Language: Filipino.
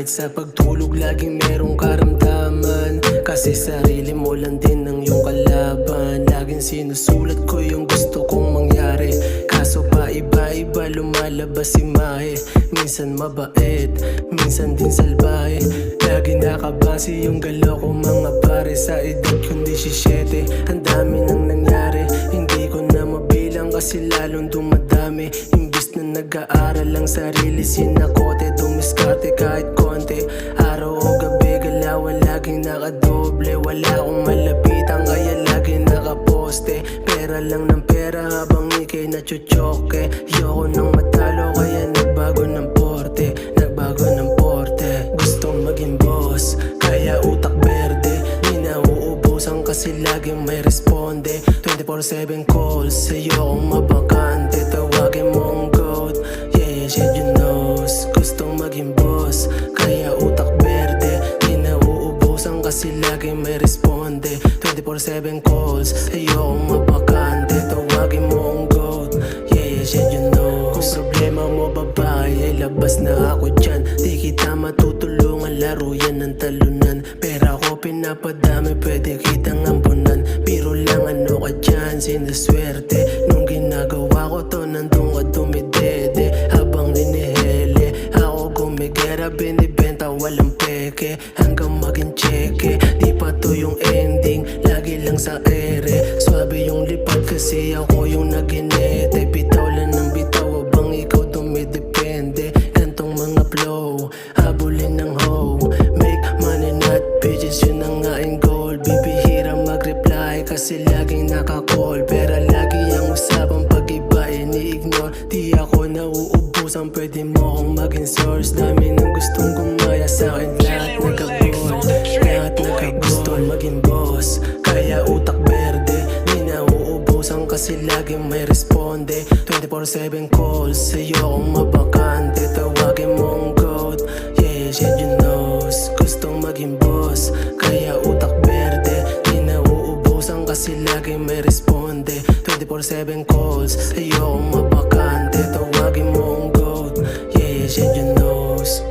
Kahit sa pagtulog laging merong karamdaman, kasi sarili mo lang din ang iyong kalaban. Laging sinusulat ko yung gusto kong mangyari, kaso pa iba-iba lumalabas imahe. Minsan mabait, minsan din salbahe. Lagi nakabase yung galaw ko mga pare. Sa edad kong 17, ang dami nang nangyari. Hindi ko na mabilang kasi lalong dumadami. Imbis na nag-aaral ang sarili, sinakote, dumiskarte kahit konti. Araw o gabi galawan laging nakadoble. Wala akong malapitan kaya lagi nakaposte. Pera lang ng pera habang ikay nachuchoke. Yoko nang matalo kaya nagbago ng porte. Nagbago ng porte. Gustong maging boss kaya utak berde. Di na uubusan kasi laging may responde. 24/7 calls, ayokong mabakante. Tawagin mo ang goat, yeah, shit you knows. Gustong maging boss kaya utak berde. Di na uubusan kasi laging may responde. 24/7 calls, ayokong mabakante. Tawagin mo ang goat, yeah, shit you knows. Kung problema mo babae ay labas na ako dyan. Di kita matutulungan, laro yan ng talunan. Pera ko pinapadami, pwede kitang ampunan. Biro lang ano ka dyan, sinaswerte. Nung ginagawa ko to, nandun ka dumidede. Habang ninihele, ako gumigera, binibenta, walang peke. Hanggang maging cheque, di pa to yung ending, lagi lang sa ere. Swabe yung lipad kasi ako yung naginete. Bitaw lang ng bitaw habang ikaw dumidepende. Gantong mga flow, habulin ng hoe. Make money not bitches, yun ang aing goal. Bibihira mag-reply kasi laging nakakall. Pera lagi ang usapang pag iba ini-ignore. Di ako nauubusan, pwede mo akong maging source. Dami ng gustong gumaya sa akin, lahat nagka-goal. Lahat nagka-gusto maging boss kaya utak berde. Di nauubusan kasi laging may responde. 24/7 calls, ayokong mabakante. Tawagin mo ang goat, yeah, shit you knows. Gustong maging boss kaya utak berde. Di nauubusan kasi laging may responde. 24/7 calls, ayokong mabakante. Tawagin mo ang goat, yeah, shit you knows.